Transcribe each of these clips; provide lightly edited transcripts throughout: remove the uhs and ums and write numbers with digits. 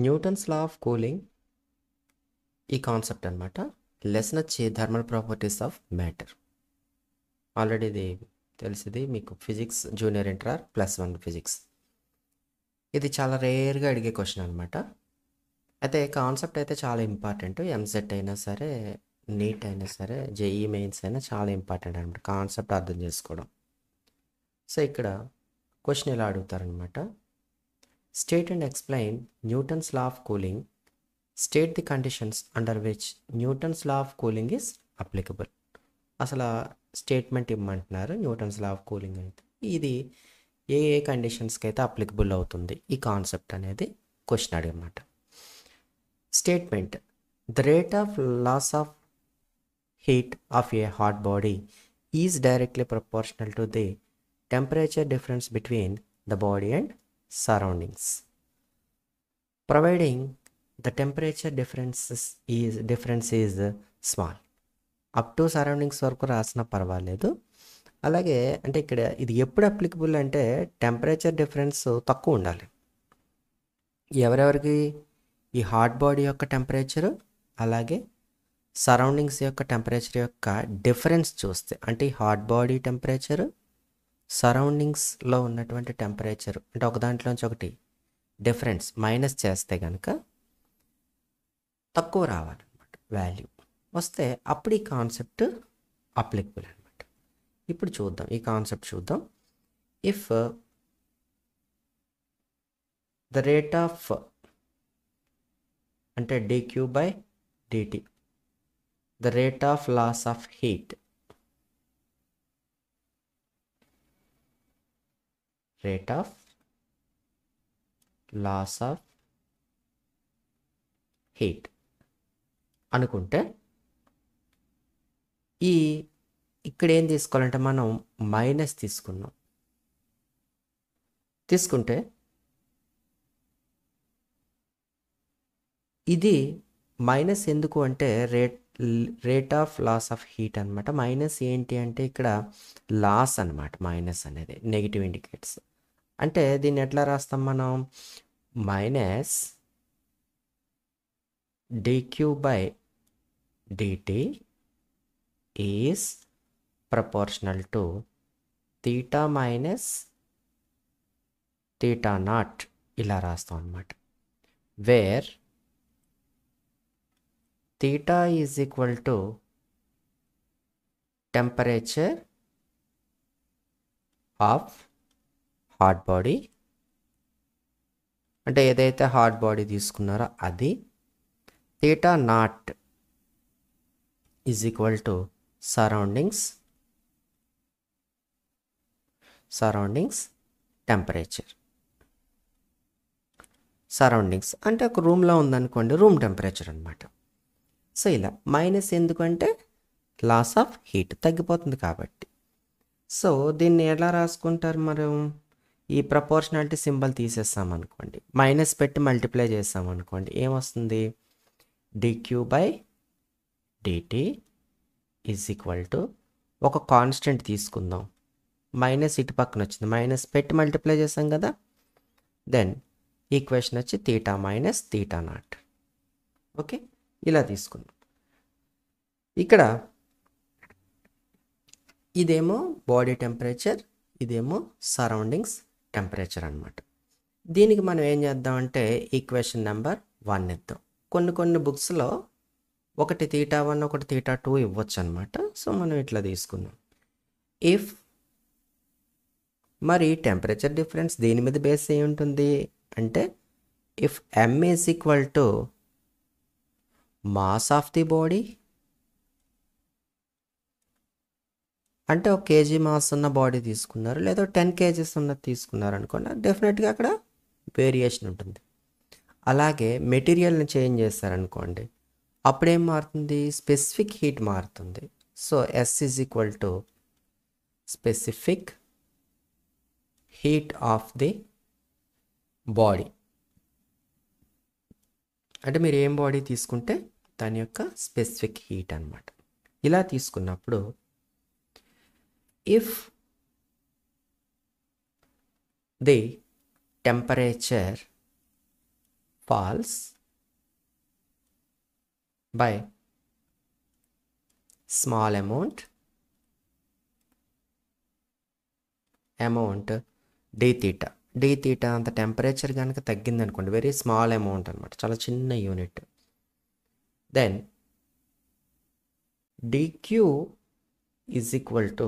Newton's law of cooling ఈ concept అనమాట. Lesson వచ్చి thermal properties of matter. Already ఇది తెలిసింది మీకు, ఫిజిక్స్ జూనియర్ ఇంటర్ +1 ఫిజిక్స్. ఇది చాలా రేర్గా అడిగే క్వశ్చన్ అనమాట. అయితే కాన్సెప్ట్ అయితే చాలా ఇంపార్టెంట్. ఎంసెట్ అయినా సరే, నీట్ అయినా సరే, జేఈ మెయిన్స్ అయినా చాలా ఇంపార్టెంట్ అనమాట కాన్సెప్ట్ అర్థం చేసుకోవడం. సో ఇక్కడ క్వశ్చన్ ఇలా అడుగుతారనమాట. State and explain Newton's law of cooling. State the conditions under which Newton's law of cooling is applicable. అసలు స్టేట్మెంట్ ఇమ్మంటున్నారు. న్యూటన్స్ లా ఆఫ్ కూలింగ్ అయితే ఇది ఏ ఏ కండిషన్స్కి అయితే అప్లికబుల్ అవుతుంది ఈ కాన్సెప్ట్ అనేది క్వశ్చన్ అడిగమాట. Statement: the rate of loss of heat of a hot body is directly proportional to the temperature difference between the body and surroundings, providing the temperature difference is small. Up to surroundings వరకు రాసిన పర్వాలేదు. అలాగే అంటే ఇక్కడ ఇది ఎప్పుడు applicable అంటే temperature difference తక్కువ ఉండాలి. ఎవరెవరికి? ఈ హాట్ బాడీ యొక్క టెంపరేచరు అలాగే సరౌండింగ్స్ యొక్క టెంపరేచర్ యొక్క డిఫరెన్స్ చూస్తే, అంటే ఈ హాట్ బాడీ టెంపరేచరు సరౌండింగ్స్లో ఉన్నటువంటి టెంపరేచర్ అంటే ఒక దాంట్లోంచి ఒకటి డిఫరెన్స్ మైనస్ చేస్తే కనుక తక్కువ రావాలన్నమాట. వాల్యూ వస్తే అప్పుడు ఈ కాన్సెప్ట్ అప్లికబుల్ అనమాట. ఇప్పుడు చూద్దాం, ఈ కాన్సెప్ట్ చూద్దాం. ఇఫ్ ద రేట్ ఆఫ్ అంటే dQ/dt, the rate of loss of heat, rate of loss of heat అనుకుంటే, ఇక్కడ ఏం తీసుకోవాలంటే మనం మైనస్ తీసుకుంటే ఇది మైనస్ ఎందుకు అంటే rate of loss of heat అనమాట. మైనస్ ఏంటి అంటే ఇక్కడ లాస్ అనమాట. మైనస్ అనేది నెగిటివ్ ఇండికేట్స్. అంటే దీన్ని ఎట్లా రాస్తాం మనం? Minus dQ/dt is proportional to theta minus theta naught ఇలా రాస్తాం అన్నమాట. Where theta is equal to temperature of hot body, అంటే ఏదైతే హాట్ బాడీ తీసుకున్నారో అది, theta naught is equal to surroundings temperature. Surroundings అంటే ఒక రూమ్లో ఉందనుకోండి, రూమ్ టెంపరేచర్ అనమాట. సో ఇలా మైనస్ ఎందుకంటే లాస్ ఆఫ్ హీట్ తగ్గిపోతుంది కాబట్టి. సో దీన్ని ఎలా రాసుకుంటారు మనం? ఈ ప్రపోర్షనాలిటీ సింబల్ తీసేస్తామనుకోండి, మైనస్ పెట్టి మల్టిప్లై చేస్తామనుకోండి, ఏమొస్తుంది? dQ/dt ఈజ్ ఈక్వల్ టు ఒక కాన్స్టెంట్ తీసుకుందాం. మైనస్ ఇటు పక్కన వచ్చింది, మైనస్ పెట్టి మల్టిప్లై చేసాం కదా. దెన్ ఈక్వేషన్ వచ్చి theta minus theta not. Okay, ఇలా తీసుకుందాం. ఇక్కడ ఇదేమో బాడీ టెంపరేచర్, ఇదేమో సరౌండింగ్స్ టెంపరేచర్ అనమాట. దీనికి మనం ఏం చేద్దామంటే ఈక్వేషన్ నెంబర్ 1 ఇద్దాం. కొన్ని బుక్స్లో ఒకటి θ1 ఒకటి θ2 ఇవ్వచ్చు అనమాట. సో మనం ఇట్లా తీసుకుందాం. ఇఫ్ మరి టెంపరేచర్ డిఫరెన్స్ దీని మీద బేస్ అయి ఉంటుంది అంటే, if m is equal to mass of the body, అంటే ఒక కేజీ మాస్ ఉన్న బాడీ తీసుకున్నారు, లేదా 10 kgs ఉన్నది తీసుకున్నారు అనుకోండి, డెఫినెట్గా అక్కడ వేరియేషన్ ఉంటుంది. అలాగే మెటీరియల్ని చేంజ్ చేస్తారనుకోండి, అప్పుడేం మారుతుంది? స్పెసిఫిక్ హీట్ మారుతుంది. So S is equal to specific heat of the body. అంటే మీరు ఏం బాడీ తీసుకుంటే దాని యొక్క స్పెసిఫిక్ హీట్ అనమాట. ఇలా తీసుకున్నప్పుడు if the temperature falls by small amount d theta. d theta అంత టెంపరేచర్ కనుక తగ్గింది అనుకోండి, వెరీ స్మాల్ అమౌంట్ అనమాట, చాలా చిన్న unit. Then dq is equal to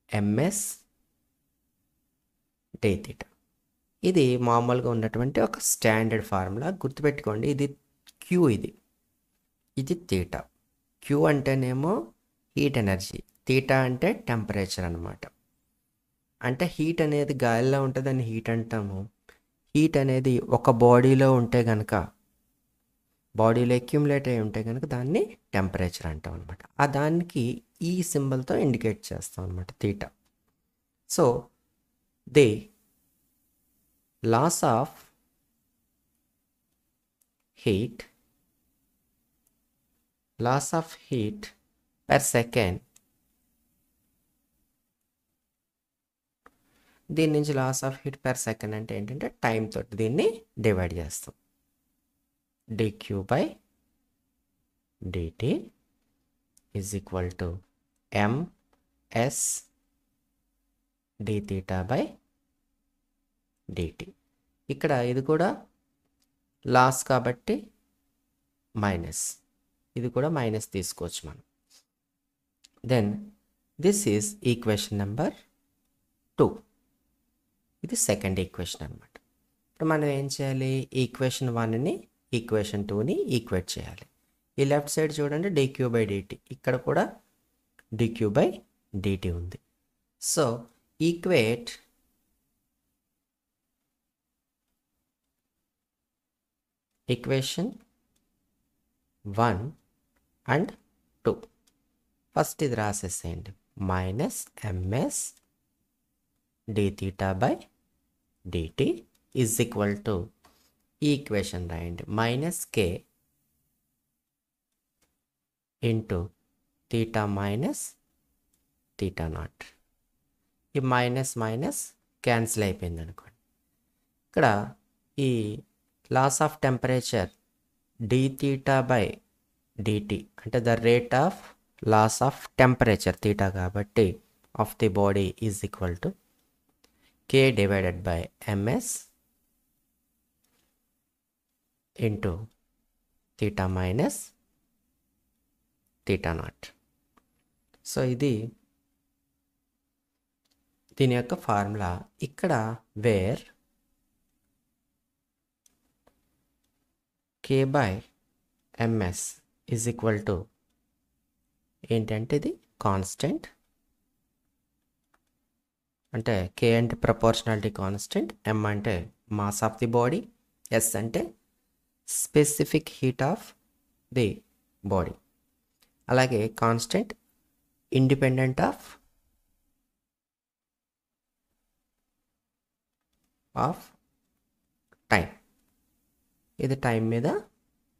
ms d theta. ఇది మామూలుగా ఉన్నటువంటి ఒక స్టాండర్డ్ ఫార్ములా, గుర్తుపెట్టుకోండి. ఇది q, ఇది థీటా. q అంటేనేమో హీట్ ఎనర్జీ, థీటా అంటే టెంపరేచర్ అనమాట. అంటే హీట్ అనేది గాలిలో ఉంటే దాన్ని హీట్ అంటాము. హీట్ అనేది ఒక బాడీలో ఉంటే కనుక, బాడీలో అక్యుములేట్ అయి ఉంటే కనుక దాన్ని టెంపరేచర్ అంటాం అనమాట. ఆ దానికి ఈ సింబల్తో ఇండికేట్ చేస్తాం అనమాట, theta. So the loss of heat per second, దీని నుంచి loss of heat per second అంటే ఏంటంటే టైం తోటి దీన్ని డివైడ్ చేస్తాం. dq by dt is equal to ms d theta by dt. ఇక్కడ ఇది కూడా లాస్ కాబట్టి మైనస్, ఇది కూడా మైనస్ తీసుకోవచ్చు మనం. Then this is equation number 2. ఇది సెకండ్ ఈక్వేషన్ అనమాట. ఇప్పుడు మనం ఏం చేయాలి, ఈక్వేషన్ 1ని ఈక్వేషన్ 2ని ఈక్వేట్ చేయాలి. ఈ లెఫ్ట్ సైడ్ చూడండి dq by dt, ఇక్కడ కూడా dq by dt ఉంది. So equate equation 1 and 2. First ఇది రాసేసేయండి, minus ms d theta by dt is equal to, ఈ ఈక్వేషన్ రాయండి, minus k into theta minus theta naught. ఈ మైనస్ మైనస్ క్యాన్సిల్ అయిపోయింది అనుకోండి. ఇక్కడ ఈ loss of temperature d theta by dt అంటే the rate of loss of temperature theta కాబట్టి of the body is equal to k divided by ms into theta minus theta not. So ఇది దీని యొక్క formula. ఇక్కడ where k by ms is equal to ఏంటంటే ఇది constant, అంటే k అంటే proportionality constant, m అంటే mass of the body, s అంటే specific heat of the body. అలాగే కాన్స్టెంట్ ఇండిపెండెంట్ ఆఫ్ టైం, ఇది టైం మీద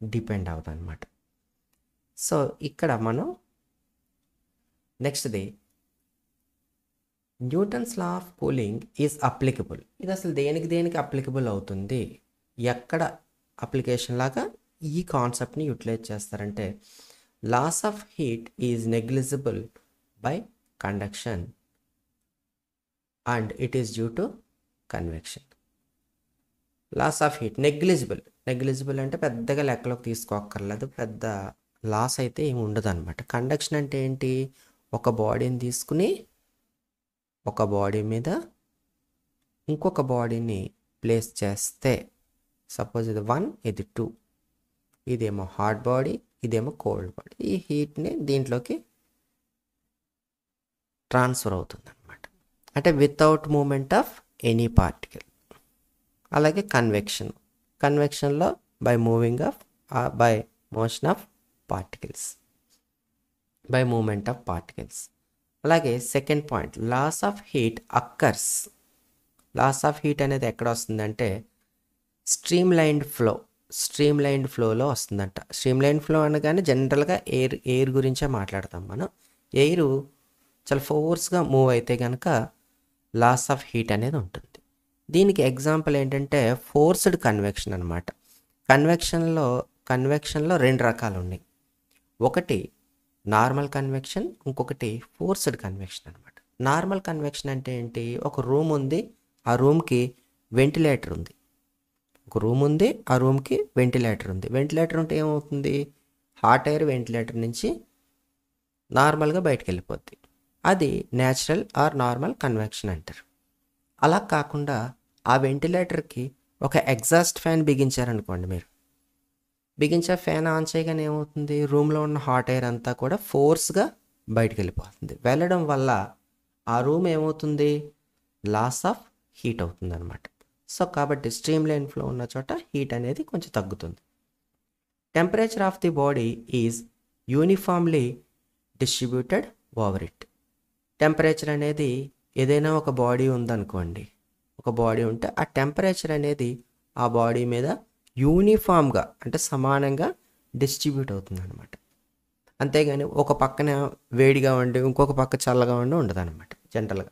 డిపెండ్ అవుతుంది అనమాట. సో ఇక్కడ మనం నెక్స్ట్ది Newton's law of cooling is applicable. ఇది అసలు దేనికి అప్లికబుల్ అవుతుంది, ఎక్కడ అప్లికేషన్ లాగా ఈ కాన్సెప్ట్ని యూటిలైజ్ చేస్తారంటే, loss of heat is negligible by conduction and it is due to convection. Loss of heat negligible అంటే పెద్దగా లెక్కలోకి తీసుకోక్కర్లేదు, పెద్ద లాస్ అయితే ఏమి ఉండదు అనమాట. కండక్షన్ అంటే ఏంటి, ఒక బాడీని తీసుకుని ఒక బాడీ మీద ఇంకొక బాడీని ప్లేస్ చేస్తే, సపోజ్ ఇది 1 ఇది 2, ఇదేమో హాట్ బాడీ ఇదేమో కోల్డ్ బాడీ, ఈ హీట్ని దీంట్లోకి ట్రాన్స్ఫర్ అవుతుంది అనమాట, అంటే without moment of any particle. అలాగే కన్వెక్షన్లో by moving of by motion of particles, by moment of particles. అలాగే second point, loss of heat occurs. Loss of heat అనేది ఎక్కడ వస్తుందంటే స్ట్రీమ్ లైన్డ్ ఫ్లోలో వస్తుందంట. స్ట్రీమ్ లైన్ ఫ్లో అనగానే జనరల్గా ఎయిర్ గురించే మాట్లాడతాం మనం. ఎయిర్ చాలా ఫోర్స్గా మూవ్ అయితే కనుక లాస్ ఆఫ్ హీట్ అనేది ఉంటుంది. దీనికి ఎగ్జాంపుల్ ఏంటంటే ఫోర్స్డ్ కన్వెక్షన్ అనమాట. కన్వెక్షన్లో 2 రకాలు ఉన్నాయి. ఒకటి నార్మల్ కన్వెక్షన్, ఇంకొకటి ఫోర్స్డ్ కన్వెక్షన్ అనమాట. నార్మల్ కన్వెక్షన్ అంటే ఏంటి? ఒక రూమ్ ఉంది, ఆ రూమ్కి వెంటిలేటర్ ఉంది. ఒక రూమ్ ఉంది, ఆ రూమ్కి వెంటిలేటర్ ఉంది. వెంటిలేటర్ ఉంటే ఏమవుతుంది? హాట్ ఎయిర్ వెంటిలేటర్ నుంచి నార్మల్గా బయటకు వెళ్ళిపోద్ది. అది న్యాచురల్ ఆర్ నార్మల్ కన్వెక్షన్ అంటారు. అలా కాకుండా ఆ వెంటిలేటర్కి ఒక ఎగ్జాస్ట్ ఫ్యాన్ బిగించారనుకోండి. మీరు బిగించే ఫ్యాన్ ఆన్ చేయగానే ఏమవుతుంది? రూమ్లో ఉన్న హాట్ ఎయిర్ అంతా కూడా ఫోర్స్గా బయటకు వెళ్ళిపోతుంది. వెళ్ళడం వల్ల ఆ రూమ్ ఏమవుతుంది? లాస్ ఆఫ్ హీట్ అవుతుంది అనమాట. సో కాబట్టి స్ట్రీమ్ లైన్ ఫ్లో ఉన్న చోట హీట్ అనేది కొంచెం తగ్గుతుంది. Temperature of the body is uniformly distributed over it. Temperature అనేది ఏదైనా ఒక బాడీ ఉందనుకోండి, ఒక బాడీ ఉంటే ఆ టెంపరేచర్ అనేది ఆ బాడీ మీద యూనిఫామ్గా అంటే సమానంగా డిస్ట్రిబ్యూట్ అవుతుంది అనమాట. అంతేగాని ఒక పక్కన వేడిగా ఉండి ఇంకొక పక్క చల్లగా ఉండి ఉండదు అనమాట జనరల్గా.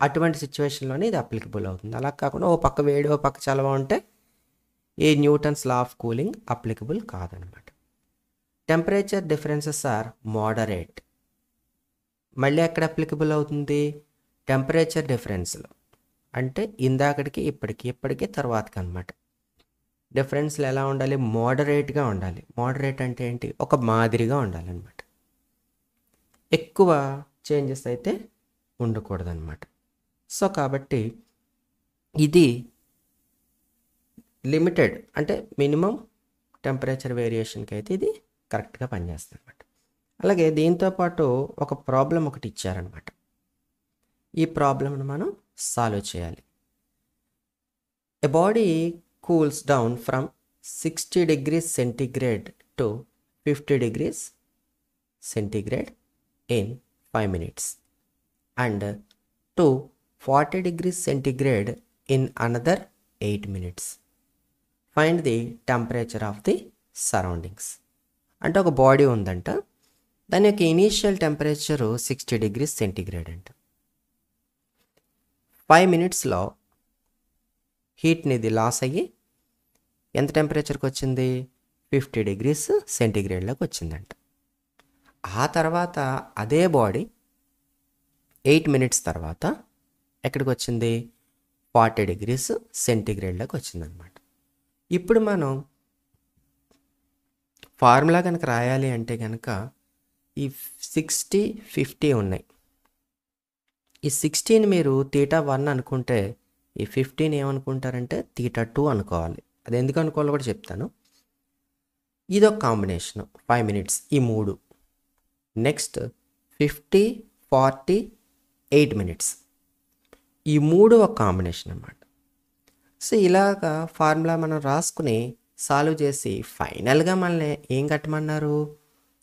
అటువంటి సిచ్యువేషన్లోనే ఇది అప్లికబుల్ అవుతుంది. అలా కాకుండా ఓ పక్క వేడి ఓ పక్క చల్లగా ఉంటే ఈ Newton's law of cooling applicable కాదనమాట. Temperature differences are moderate. మళ్ళీ ఎక్కడ అప్లికబుల్ అవుతుంది? టెంపరేచర్ డిఫరెన్స్లో, అంటే ఇందాకటికి ఇప్పటికి తర్వాతకి అనమాట. డిఫరెన్స్లు ఎలా ఉండాలి? మోడరేట్గా ఉండాలి. మోడరేట్ అంటే ఏంటి? ఒక మాదిరిగా ఉండాలన్నమాట. ఎక్కువ చేంజెస్ అయితే ఉండకూడదన్నమాట. సో కాబట్టి ఇది లిమిటెడ్ అంటే మినిమం టెంపరేచర్ వేరియేషన్కి అయితే ఇది కరెక్ట్గా పనిచేస్తుంది అనమాట. అలాగే దీంతోపాటు ఒక ప్రాబ్లం ఒకటి ఇచ్చారనమాట. ఈ ప్రాబ్లంను మనం సాల్వ్ చేయాలి. A body cools down from 60 degrees centigrade to 50 degrees centigrade in 5 minutes and to 40 degrees centigrade in another 8 minutes. Find the temperature of the surroundings. అంటే ఒక బాడీ ఉందంట, దాని యొక్క ఇనీషియల్ టెంపరేచరు 60 degrees centigrade అంట. 5 minutesలో హీట్ని ఇది loss అయ్యి ఎంత టెంపరేచర్కి వచ్చింది? 50 degrees సెంటిగ్రేడ్లోకి వచ్చిందంట. ఆ తర్వాత అదే బాడీ 8 minutes తర్వాత ఎక్కడికి వచ్చింది? 40 degrees సెంటిగ్రేడ్లోకి వచ్చిందనమాట. ఇప్పుడు మనం ఫార్ములా కనుక రాయాలి అంటే కనుక ఈ 60, 50 ఉన్నాయి. ఈ 16 మీరు θ1 అనుకుంటే ఈ 15 ఏమనుకుంటారంటే θ2 అనుకోవాలి. అది ఎందుకు అనుకోవాలో కూడా చెప్తాను. ఇదొక కాంబినేషను 5 minutes ఈ 3. నెక్స్ట్ 50, 40, 8 minutes ఈ 3 ఒక కాంబినేషన్ అన్నమాట. సో ఇలాగా ఫార్ములా మనం రాసుకుని సాల్వ్ చేసి ఫైనల్గా మనల్ని ఏం కట్టమన్నారు?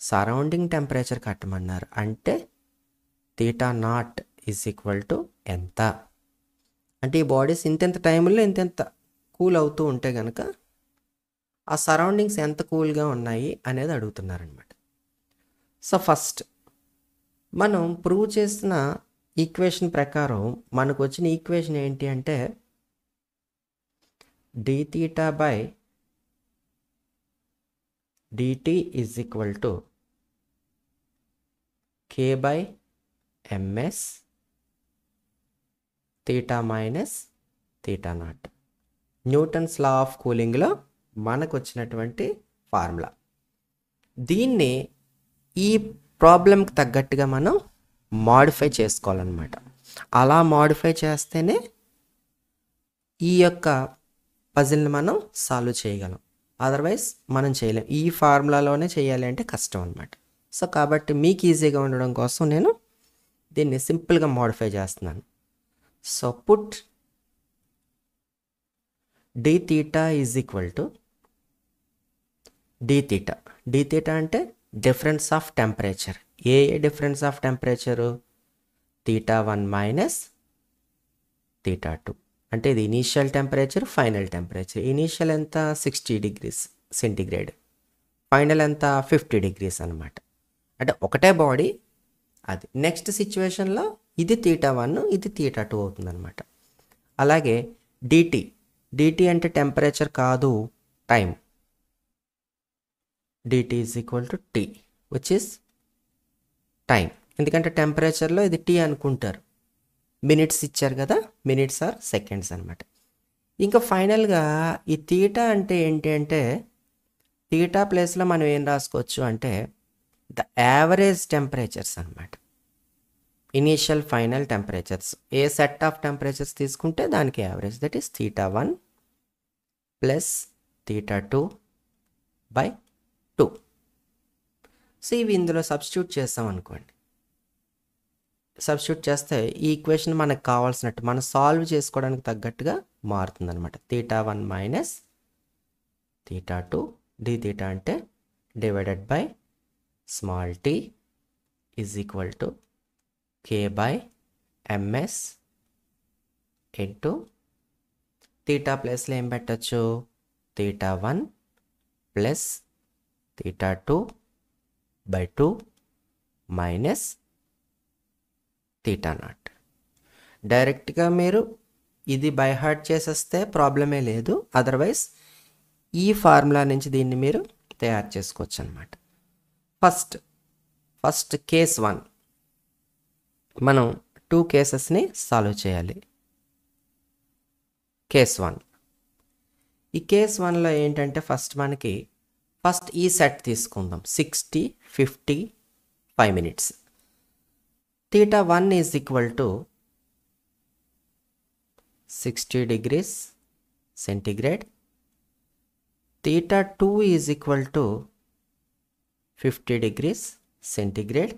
సరౌండింగ్ టెంపరేచర్ కట్టమన్నారు. అంటే θ0 ఈజ్ ఈక్వల్ టు ఎంత అంటే ఈ బాడీస్ ఇంతెంత టైంలో ఇంతెంత కూల్ అవుతూ ఉంటే కనుక ఆ సరౌండింగ్స్ ఎంత కూల్గా ఉన్నాయి అనేది అడుగుతున్నారనమాట. సో ఫస్ట్ మనం ప్రూవ్ చేసిన ఈక్వేషన్ ప్రకారం మనకు వచ్చిన ఈక్వేషన్ ఏంటి అంటే dθ/dt is equal to k/ms θ minus θ0. Newton's law of కూలింగ్లో మనకు వచ్చినటువంటి ఫార్ములా. దీన్ని ఈ ప్రాబ్లంకి తగ్గట్టుగా మనం మాడిఫై చేసుకోవాలన్నమాట. అలా మాడిఫై చేస్తేనే ఈ యొక్క పజిల్ని మనం సాల్వ్ చేయగలం. అదర్వైజ్ మనం చేయలేం. ఈ ఫార్ములాలోనే చేయాలి అంటే కష్టం అనమాట. సో కాబట్టి మీకు ఈజీగా ఉండడం కోసం నేను దీన్ని సింపుల్గా మాడిఫై చేస్తున్నాను. So put dθ is equal to dθ. dθ అంటే డిఫరెన్స్ ఆఫ్ టెంపరేచర్. ఏ డిఫరెన్స్ ఆఫ్ టెంపరేచరు? θ1 మైనస్ θ2. అంటే ఇది initial temperature, final temperature. Initial ఎంత? 60 degrees సెంటిగ్రేడ్. ఫైనల్ ఎంత? 50 degrees అనమాట. అంటే ఒకటే బాడీ అది. నెక్స్ట్ సిచ్యువేషన్లో ఇది θ1 ఇది θ2 అవుతుంది అనమాట. అలాగే dt అంటే టెంపరేచర్ కాదు, time. dt is equal to T which is time. ఎందుకంటే టెంపరేచర్లో ఇది టీ అనుకుంటారు, మినిట్స్ ఇచ్చారు కదా, మినిట్స్ ఆర్ సెకండ్స్ అనమాట. ఇంకా ఫైనల్గా ఈ తీటా అంటే ఏంటి అంటే, తీటా ప్లేస్లో మనం ఏం రాసుకోవచ్చు అంటే ద యావరేజ్ టెంపరేచర్స్ అనమాట. Initial final temperatures, a set of temperatures తీసుకుంటే దానికి average, that is θ1 plus θ2 by 2. So ఇవి ఇందులో సబ్స్టిట్యూట్ చేస్తాం అనుకోండి. సబ్స్టిట్యూట్ చేస్తే ఈ ఈక్వేషన్ మనకు కావాల్సినట్టు మనం సాల్వ్ చేసుకోవడానికి తగ్గట్టుగా మారుతుంది అనమాట. θ1 మైనస్ θ2 dθ అంటే divided by small t is equal to k by ms into theta ప్లేస్లో ఏం పెట్టచ్చు, θ1 ప్లస్ θ2 బై 2 మైనస్ θ0. డైరెక్ట్గా మీరు ఇది బై హార్ట్ చేసేస్తే ప్రాబ్లమే లేదు, అదర్వైజ్ ఈ ఫార్ములా నుంచి దీన్ని మీరు తయారు చేసుకోవచ్చు అనమాట. ఫస్ట్ కేస్ 1 మనం 2 కేసెస్ని సాల్వ్ చేయాలి. కేస్ 1, ఈ కేస్ 1లో ఏంటంటే ఫస్ట్ ఈ సెట్ తీసుకుందాం, 60, 50, 5 minutes. θ1 is equal to 60 degrees centigrade, θ2 is equal to 50 degrees centigrade.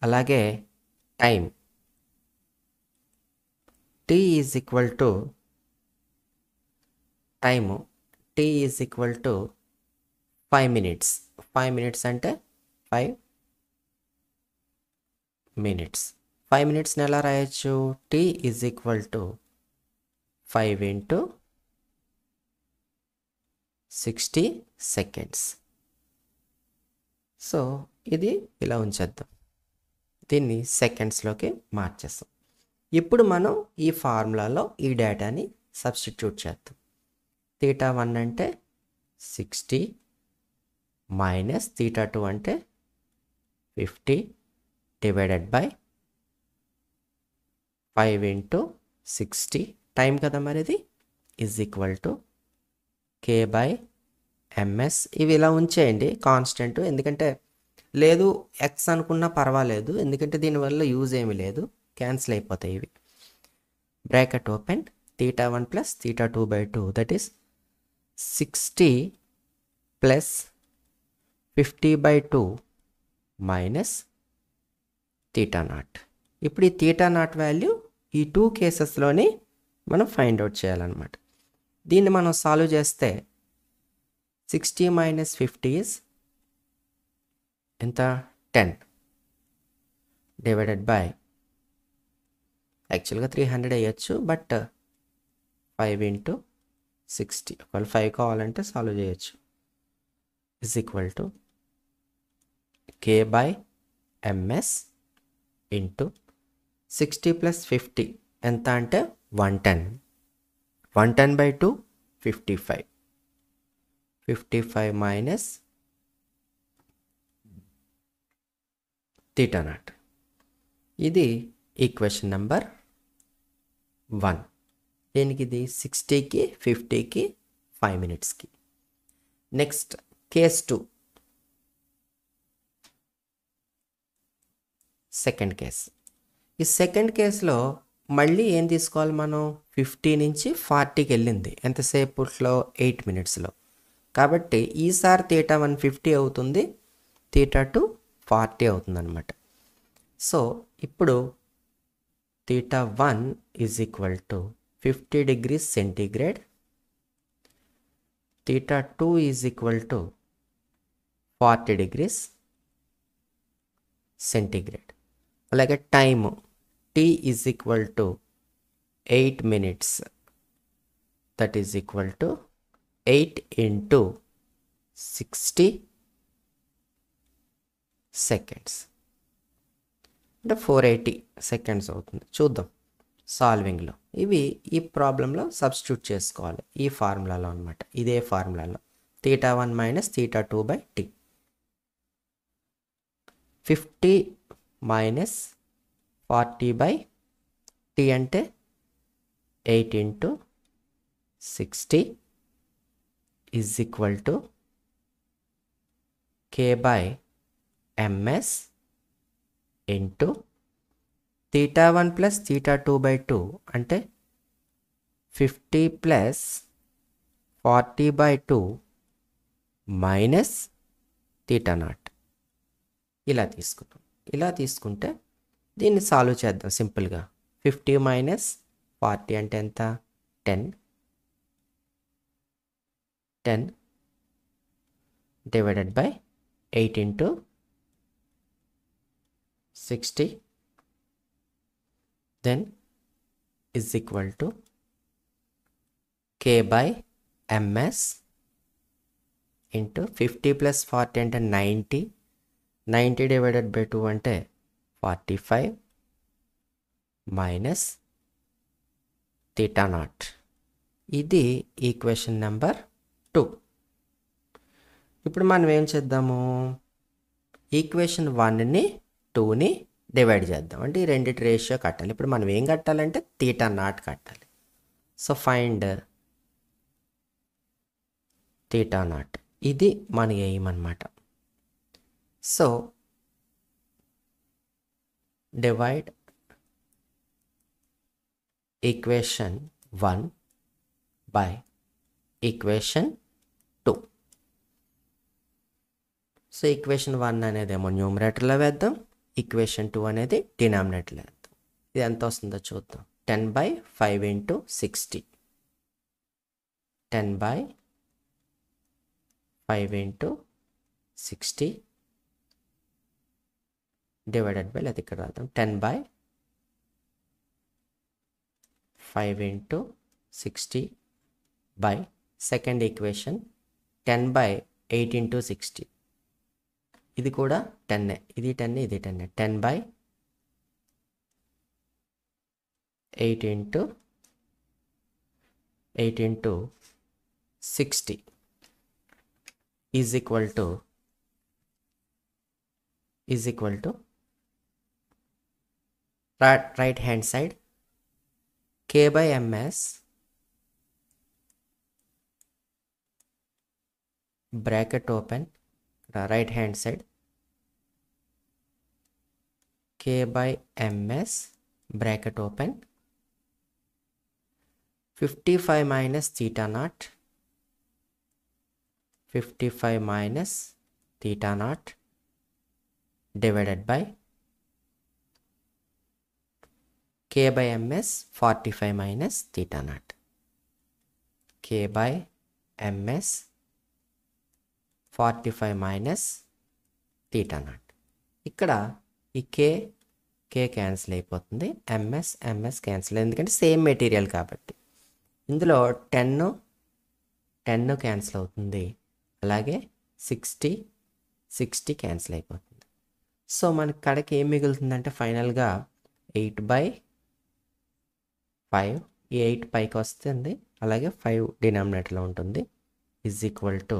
అలాగే time t is equal to t is equal to 5 minutes. 5 minutes అంటే 5 minutes. 5 minutesని ఎలా రాయొచ్చు, t is equal to 5 into 60 seconds. So ఇది ఇలా ఉంచేద్దాం, దీన్ని సెకండ్స్లోకి మార్చేస్తాం. ఇప్పుడు మనం ఈ ఫార్ములాలో ఈ డేటాని సబ్స్టిట్యూట్ చేద్దాం. θ1 అంటే 60 మైనస్ θ2 అంటే 50 డివైడెడ్ బై 5 ఇంటూ 60, టైం కదా మరి ఇది, is equal to k by ms. ఇవి ఇలా ఉంచేయండి కాన్స్టెంట్, ఎందుకంటే లేదు ఎక్స్ అనుకున్నా పర్వాలేదు, ఎందుకంటే దీనివల్ల యూజ్ ఏమీ లేదు, క్యాన్సిల్ అయిపోతాయి ఇవి. Bracket open, θ1 plus θ2 by 2 that is 60 plus 50 by 2 minus θ0. ఇప్పుడు ఈ θ0 వాల్యూ ఈ 2 కేసెస్లోని మనం ఫైండ్ అవుట్ చేయాలన్నమాట. దీన్ని మనం సాల్వ్ చేస్తే 60 మైనస్ 50 ఈజ్ ఎంత, 10 డివైడెడ్ బై, యాక్చువల్గా 300 వేయచ్చు, బట్ 5 ఇంటూ 60, ఒకవేళ 5 కావాలంటే సాల్వ్ చేయొచ్చు, is equal to k by ms into 60 plus 50 ఎంత అంటే 110. 110 బై 2 55. 55 మైనస్ θ0. ఇది ఈక్వేషన్ నెంబర్ 1. దేనికి ఇది, 60కి 50కి 5 minutesకి. Next case 2, second case. ఈ సెకండ్ కేసులో మళ్ళీ ఏం తీసుకోవాలి మనం, 50 నుంచి 40కి వెళ్ళింది ఎంతసేపట్లో, 8 minutesలో. కాబట్టి ఈసారి θ1 50 అవుతుంది, θ2 40 అవుతుంది అనమాట. సో ఇప్పుడు θ1 is equal to 50 degrees centigrade, θ2 is equal to 40 degrees centigrade. అలాగే time t is equal to 8 minutes, that is equal to 8 into 60 seconds అంటే 480 seconds అవుతుంది. చూద్దాం సాల్వింగ్లో, ఇవి ఈ ప్రాబ్లంలో సబ్స్టిట్యూట్ చేసుకోవాలి ఈ ఫార్ములాలో అనమాట. ఇదే ఫార్ములాలో θ1 minus θ2 by t. 50 minus 40 by t అంటే 8 into 60 is equal to k by ms into θ1 plus θ2 by 2 అంటే 50 plus 40 by 2 minus θ0. ఇలా తీసుకుంటాం. ఇలా తీసుకుంటే దీన్ని సాల్వ్ చేద్దాం సింపుల్గా. 50 minus 40 అంటే ఎంత? 10 divided by 8 into 60 then is equal to k by ms into 50 plus 40 అంటే 90 divided by 2 అంటే 45 minus θ0. ఇది ఈక్వేషన్ నెంబర్ 2. ఇప్పుడు మనం ఏం చేద్దాము? ఈక్వేషన్ 1ని 2ని డివైడ్ చేద్దాం. అంటే ఈ రెండిటి రేషియో కట్టాలి. ఇప్పుడు మనం ఏం కట్టాలంటే θ0 కట్టాలి. So find θ0. ఇది మన ఎయిమ్ అన్నమాట. So divide equation 1 by equation 2. So equation 1 అనేది ఏమో న్యూమరేటర్లో వేద్దాం, ఈక్వేషన్ 2 అనేది డినామినేటర్లో వేద్దాం. ఇది ఎంత వస్తుందో చూద్దాం. 10 by 5 into 60. 10 by 5 into 60 divided by, లేదా ఇక్కడ రాద్దాం, 10 by 5 into 60 by second equation 10 by 8 into 60. ఇది కూడా 10, ఇది 10, ఇది 10. 10 by 8 into 60 is equal to right hand side k by ms bracket open, right hand side k by ms bracket open 55 minus θ0, 55 minus θ0 divided by k by ms 45 minus θ0. k by ms 45 minus θ0. ఇక్కడ ఈ k cancel అయిపోతుంది, ms cancel, ఎందుకంటే same material కాబట్టి. ఇందులో 10 cancel అవుతుంది, అలాగే 60 cancel అయిపోతుంది. So మనకి కడకి ఏం మిగులుతుందంటే ఫైనల్గా 8 by 5, ఈ 8 పైకి వస్తుంది, అలాగే 5 డినామినేటర్లో ఉంటుంది, is equal to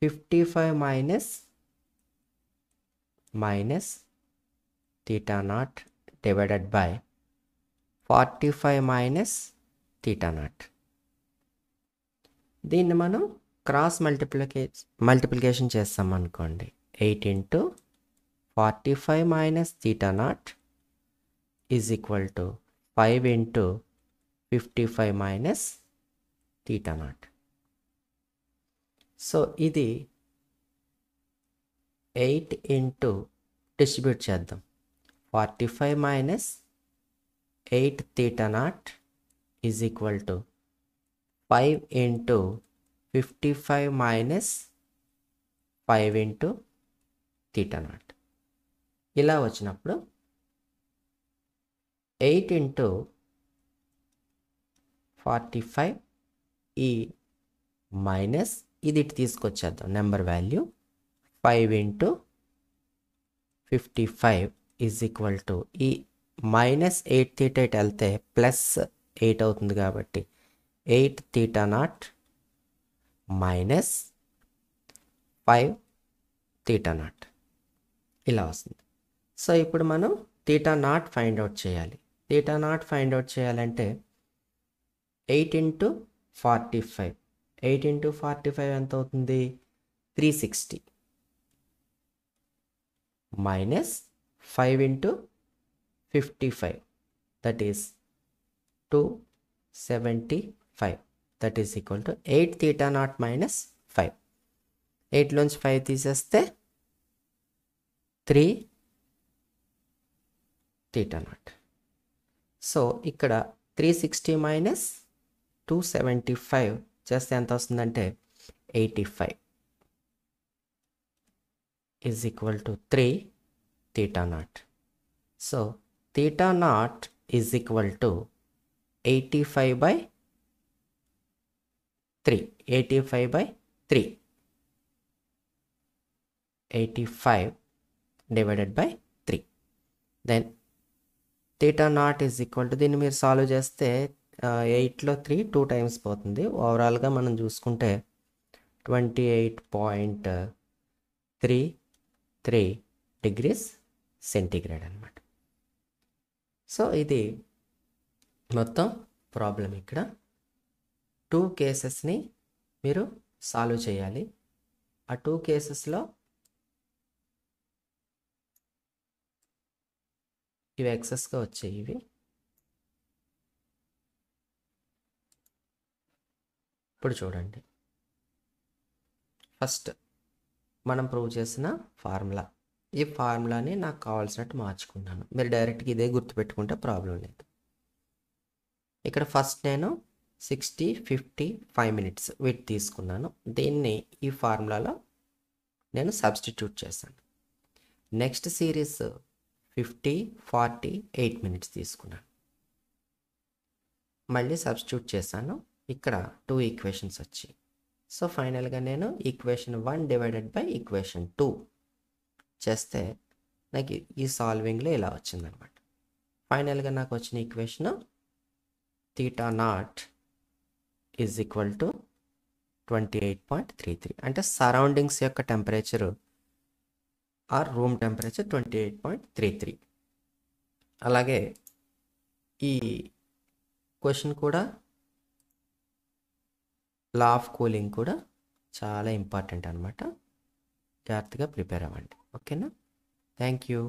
55 minus θ0 divided by 45 minus θ0. దీన్ని మనం క్రాస్ మల్టిప్లికేషన్ చేస్తాం అనుకోండి. 8 into 45 minus θ0 is equal to 5 into 55 minus θ0. So ఇది 8 into డిస్ట్రిబ్యూట్ చేద్దాం. 45 minus 8 θ0 is equal to 5 into 55 minus 5 into θ0. ఇలా వచ్చినప్పుడు 8 into 45, ఈ మైనస్ ఇది ఇటు తీసుకొచ్చేద్దాం number value, 5 into 55 is equal to, ఈ మైనస్ 8 θ ఇటు వెళ్తే ప్లస్ 8 అవుతుంది కాబట్టి 8 θ0 మైనస్ 5 తీటా నాట్ ఇలా వస్తుంది. సో ఇప్పుడు మనం తీటా నాట్ ఫైండ్ అవుట్ చేయాలి. తీటా నాట్ ఫైండ్ అవుట్ చేయాలంటే 8 ఇంటూ 45 8 ఇంటూ 45 ఎంత అవుతుంది? 360 minus 5 into 55 that is 275 that is equal to 8 theta not minus 5. 8లోంచి 5 తీసేస్తే 3 తీటా నాట్. సో ఇక్కడ 360 మైనస్ 275 చేస్తే ఎంత వస్తుందంటే 85 is equal to 3 theta naught. So theta naught is equal to 85/3 85/3 85 divided by 3. Then theta naught is equal to దీన్ని మీరు solve చేస్తే 8లో 3 2 times పోతుంది. ఓవరాల్గా మనం చూసుకుంటే 28.33 డిగ్రీస్ సెంటీగ్రేడ్ అనమాట. సో ఇది మొత్తం ప్రాబ్లం. ఇక్కడ 2 కేసెస్ని మీరు సాల్వ్ చేయాలి. ఆ 2 కేసెస్లో ఇవి ఎక్సెస్గా వచ్చాయి. ఇవి ఇప్పుడు చూడండి. ఫస్ట్ మనం ప్రూవ్ చేసిన ఫార్ములా, ఈ ఫార్ములాని నాకు కావాల్సినట్టు మార్చుకున్నాను. మీరు డైరెక్ట్గా ఇదే గుర్తుపెట్టుకుంటే ప్రాబ్లం లేదు. ఇక్కడ ఫస్ట్ నేను 60 50 5 మినిట్స్ వీటి తీసుకున్నాను. దీన్ని ఈ ఫార్ములాలో నేను సబ్స్టిట్యూట్ చేశాను. నెక్స్ట్ సిరీస్ 50 40 8 మినిట్స్ తీసుకున్నాను. మళ్ళీ సబ్స్టిట్యూట్ చేశాను. ఇక్కడ 2 ఈక్వేషన్స్ వచ్చాయి. సో ఫైనల్గా నేను ఈక్వేషన్ 1 డివైడెడ్ బై ఈక్వేషన్ 2 చేస్తే నాకు ఈ సాల్వింగ్లో ఇలా వచ్చిందనమాట. ఫైనల్గా నాకు వచ్చిన equation theta naught is equal to 28.33 అంటే సరౌండింగ్స్ యొక్క టెంపరేచరు ఆర్ రూమ్ టెంపరేచర్ 28.33. అలాగే ఈ క్వశ్చన్ కూడా లా ఆఫ్ కూలింగ్ కూడా చాలా ఇంపార్టెంట్ అనమాట. జాగ్రత్తగా ప్రిపేర్ అవ్వండి. ఓకేనా? Thank you.